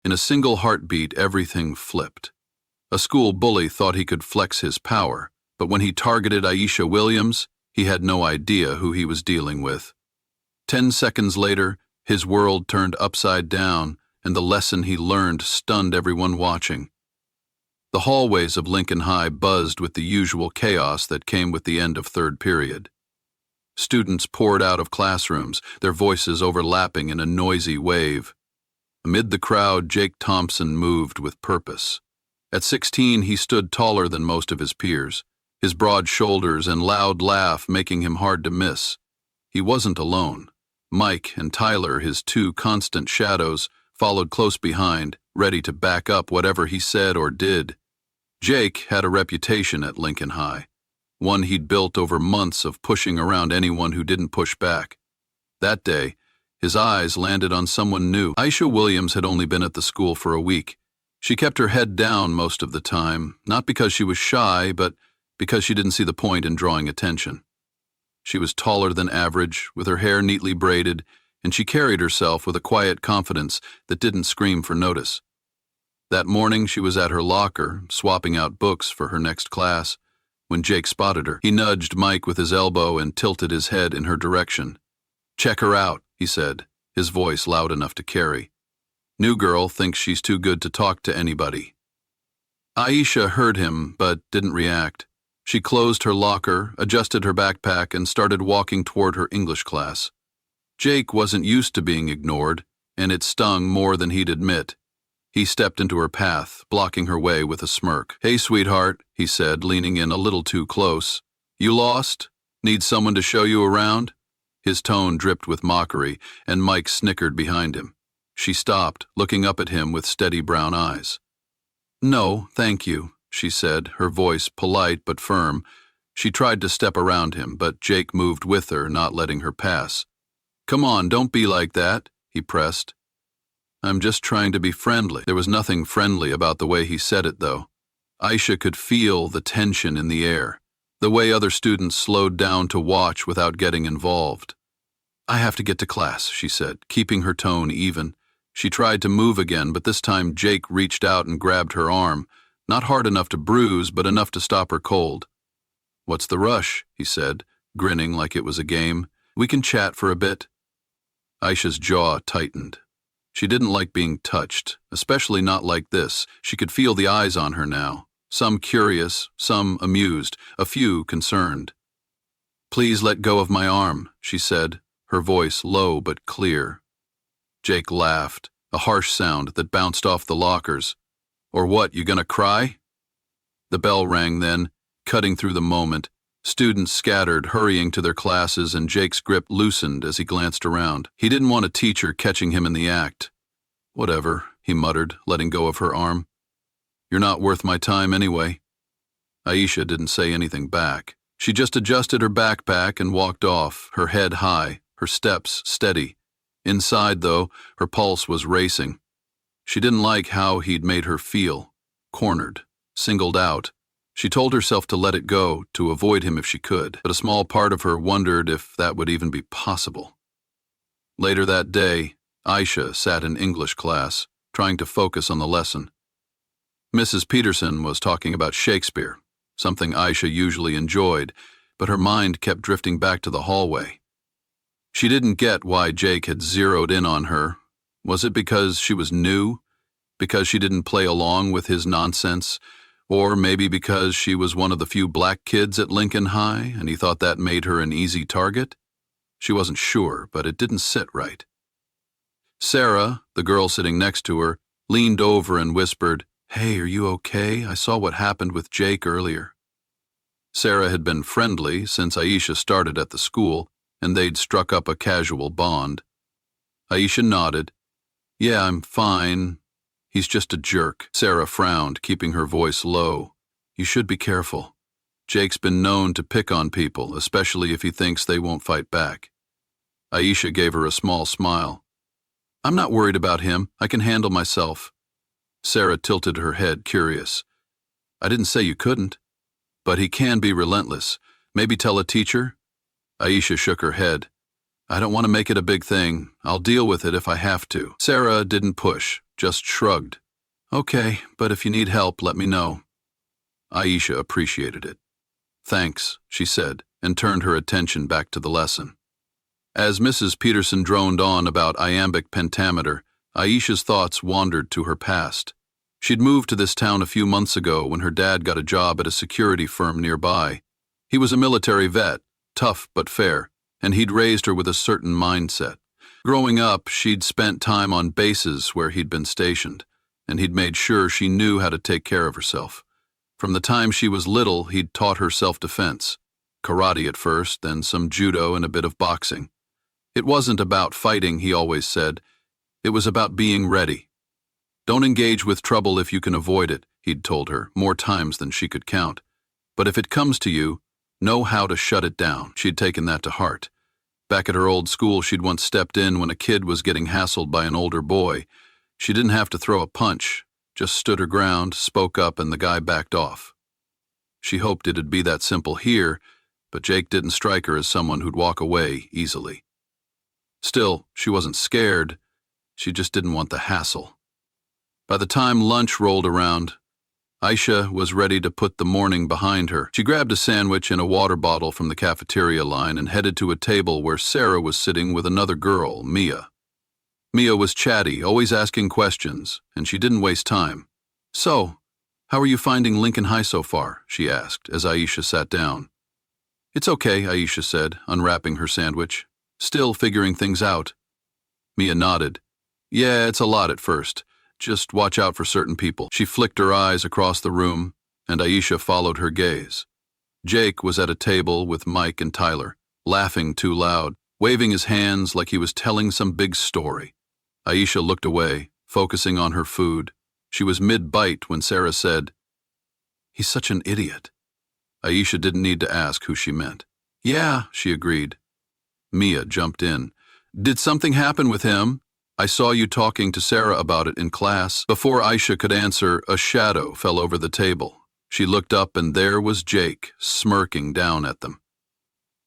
In a single heartbeat, everything flipped. A school bully thought he could flex his power, but when he targeted Aisha Williams, he had no idea who he was dealing with. 10 seconds later, his world turned upside down, and the lesson he learned stunned everyone watching. The hallways of Lincoln High buzzed with the usual chaos that came with the end of third period. Students poured out of classrooms, their voices overlapping in a noisy wave. Amid the crowd, Jake Thompson moved with purpose. At 16, he stood taller than most of his peers, his broad shoulders and loud laugh making him hard to miss. He wasn't alone. Mike and Tyler, his two constant shadows, followed close behind, ready to back up whatever he said or did. Jake had a reputation at Lincoln High, one he'd built over months of pushing around anyone who didn't push back. That day, his eyes landed on someone new. Aisha Williams had only been at the school for a week. She kept her head down most of the time, not because she was shy, but because she didn't see the point in drawing attention. She was taller than average, with her hair neatly braided, and she carried herself with a quiet confidence that didn't scream for notice. That morning she was at her locker, swapping out books for her next class. When Jake spotted her, he nudged Mike with his elbow and tilted his head in her direction. "Check her out," he said, his voice loud enough to carry. "New girl thinks she's too good to talk to anybody." Aisha heard him, but didn't react. She closed her locker, adjusted her backpack, and started walking toward her English class. Jake wasn't used to being ignored, and it stung more than he'd admit. He stepped into her path, blocking her way with a smirk. "Hey, sweetheart," he said, leaning in a little too close. "You lost? Need someone to show you around?" His tone dripped with mockery, and Mike snickered behind him. She stopped, looking up at him with steady brown eyes. "No, thank you," she said, her voice polite but firm. She tried to step around him, but Jake moved with her, not letting her pass. "Come on, don't be like that," he pressed. "I'm just trying to be friendly." There was nothing friendly about the way he said it, though. Aisha could feel the tension in the air, the way other students slowed down to watch without getting involved. "I have to get to class," she said, keeping her tone even. She tried to move again, but this time Jake reached out and grabbed her arm, not hard enough to bruise, but enough to stop her cold. "What's the rush?" he said, grinning like it was a game. "We can chat for a bit." Aisha's jaw tightened. She didn't like being touched, especially not like this. She could feel the eyes on her now, some curious, some amused, a few concerned. "Please let go of my arm," she said, her voice low but clear. Jake laughed, a harsh sound that bounced off the lockers. "Or what, you gonna cry?" The bell rang then, cutting through the moment. Students scattered, hurrying to their classes, and Jake's grip loosened as he glanced around. He didn't want a teacher catching him in the act. "Whatever," he muttered, letting go of her arm. "You're not worth my time anyway." Aisha didn't say anything back. She just adjusted her backpack and walked off, her head high, her steps steady. Inside, though, her pulse was racing. She didn't like how he'd made her feel, cornered, singled out. She told herself to let it go, to avoid him if she could, but a small part of her wondered if that would even be possible. Later that day, Aisha sat in English class, trying to focus on the lesson. Mrs. Peterson was talking about Shakespeare, something Aisha usually enjoyed, but her mind kept drifting back to the hallway. She didn't get why Jake had zeroed in on her. Was it because she was new? Because she didn't play along with his nonsense? Or maybe because she was one of the few black kids at Lincoln High, and he thought that made her an easy target? She wasn't sure, but it didn't sit right. Sarah, the girl sitting next to her, leaned over and whispered, "Hey, are you okay? I saw what happened with Jake earlier." Sarah had been friendly since Aisha started at the school, and they'd struck up a casual bond. Aisha nodded. "Yeah, I'm fine. He's just a jerk." Sarah frowned, keeping her voice low. "You should be careful. Jake's been known to pick on people, especially if he thinks they won't fight back." Aisha gave her a small smile. "I'm not worried about him. I can handle myself." Sarah tilted her head, curious. "I didn't say you couldn't. But he can be relentless. Maybe tell a teacher?" Aisha shook her head. "I don't want to make it a big thing. I'll deal with it if I have to." Sarah didn't push, just shrugged. Okay, but if you need help, let me know. Aisha appreciated it. Thanks, she said, and turned her attention back to the lesson. As Mrs. Peterson droned on about iambic pentameter, Aisha's thoughts wandered to her past. She'd moved to this town a few months ago when her dad got a job at a security firm nearby. He was a military vet, tough but fair, and he'd raised her with a certain mindset. Growing up, she'd spent time on bases where he'd been stationed, and he'd made sure she knew how to take care of herself. From the time she was little, he'd taught her self-defense. Karate at first, then some judo and a bit of boxing. It wasn't about fighting, he always said. It was about being ready. Don't engage with trouble if you can avoid it, he'd told her, more times than she could count. But if it comes to you, know how to shut it down. She'd taken that to heart. Back at her old school, she'd once stepped in when a kid was getting hassled by an older boy. She didn't have to throw a punch, just stood her ground, spoke up, and the guy backed off. She hoped it'd be that simple here, but Jake didn't strike her as someone who'd walk away easily. Still, she wasn't scared. She just didn't want the hassle. By the time lunch rolled around, Aisha was ready to put the morning behind her. She grabbed a sandwich and a water bottle from the cafeteria line and headed to a table where Sarah was sitting with another girl, Mia. Mia was chatty, always asking questions, and she didn't waste time. So, how are you finding Lincoln High so far? She asked as Aisha sat down. It's okay, Aisha said, unwrapping her sandwich. Still figuring things out. Mia nodded. Yeah, it's a lot at first. Just watch out for certain people. She flicked her eyes across the room, and Aisha followed her gaze. Jake was at a table with Mike and Tyler, laughing too loud, waving his hands like he was telling some big story. Aisha looked away, focusing on her food. She was mid-bite when Sarah said, He's such an idiot. Aisha didn't need to ask who she meant. Yeah, she agreed. Mia jumped in. Did something happen with him? I saw you talking to Sarah about it in class. Before Aisha could answer, a shadow fell over the table. She looked up and there was Jake, smirking down at them.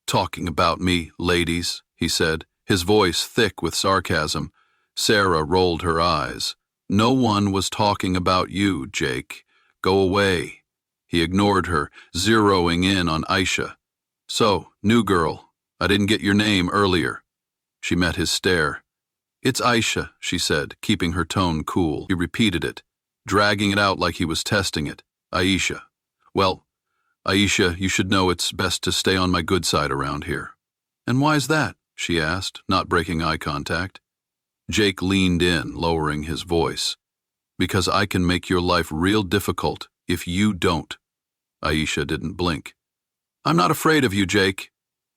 Talking about me, ladies, he said, his voice thick with sarcasm. Sarah rolled her eyes. No one was talking about you, Jake. Go away. He ignored her, zeroing in on Aisha. So, new girl, I didn't get your name earlier. She met his stare. It's Aisha, she said, keeping her tone cool. He repeated it, dragging it out like he was testing it. Aisha. Well, Aisha, you should know it's best to stay on my good side around here. And why's that? She asked, not breaking eye contact. Jake leaned in, lowering his voice. Because I can make your life real difficult if you don't. Aisha didn't blink. I'm not afraid of you, Jake.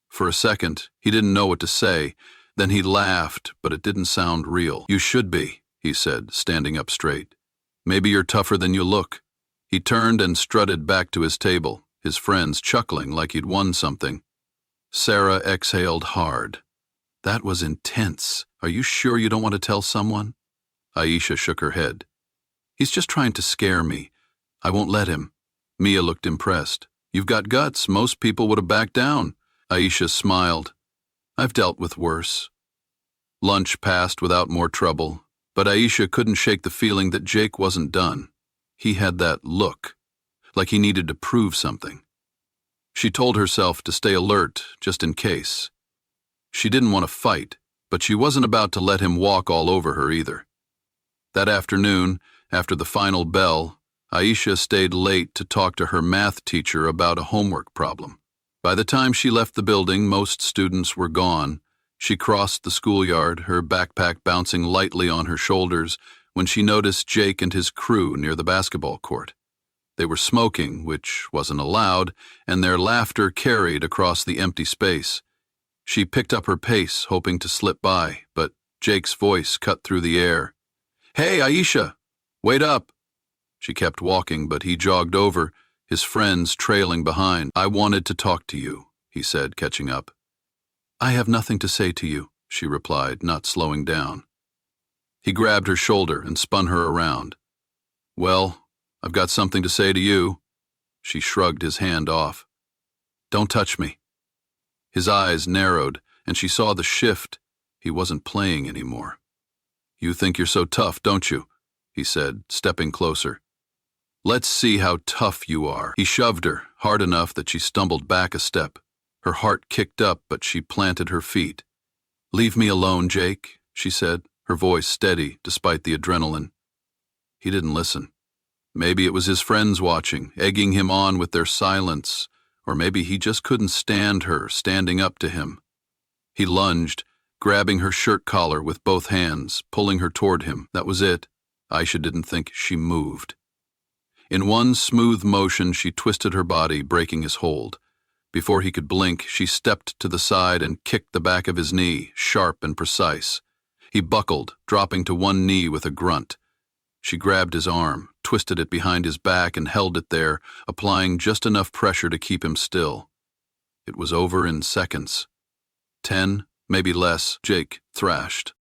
For a second, he didn't know what to say. Then he laughed, but it didn't sound real. You should be, he said, standing up straight. Maybe you're tougher than you look. He turned and strutted back to his table, his friends chuckling like he'd won something. Sarah exhaled hard. That was intense. Are you sure you don't want to tell someone? Aisha shook her head. He's just trying to scare me. I won't let him. Mia looked impressed. You've got guts. Most people would have backed down. Aisha smiled. I've dealt with worse. Lunch passed without more trouble, but Aisha couldn't shake the feeling that Jake wasn't done. He had that look, like he needed to prove something. She told herself to stay alert, just in case. She didn't want to fight, but she wasn't about to let him walk all over her either. That afternoon, after the final bell, Aisha stayed late to talk to her math teacher about a homework problem. By the time she left the building, most students were gone. She crossed the schoolyard, her backpack bouncing lightly on her shoulders, when she noticed Jake and his crew near the basketball court. They were smoking, which wasn't allowed, and their laughter carried across the empty space. She picked up her pace, hoping to slip by, but Jake's voice cut through the air. Hey, Aisha! Wait up! She kept walking, but he jogged over, his friends trailing behind. I wanted to talk to you, he said, catching up. I have nothing to say to you, she replied, not slowing down. He grabbed her shoulder and spun her around. Well, I've got something to say to you. She shrugged his hand off. Don't touch me. His eyes narrowed, and she saw the shift. He wasn't playing anymore. You think you're so tough, don't you? he said, stepping closer. Let's see how tough you are. He shoved her, hard enough that she stumbled back a step. Her heart kicked up, but she planted her feet. Leave me alone, Jake, she said, her voice steady despite the adrenaline. He didn't listen. Maybe it was his friends watching, egging him on with their silence, or maybe he just couldn't stand her standing up to him. He lunged, grabbing her shirt collar with both hands, pulling her toward him. That was it. Aisha didn't think she moved. In one smooth motion, she twisted her body, breaking his hold. Before he could blink, she stepped to the side and kicked the back of his knee, sharp and precise. He buckled, dropping to one knee with a grunt. She grabbed his arm, twisted it behind his back and held it there, applying just enough pressure to keep him still. It was over in seconds. 10, maybe less, Jake thrashed.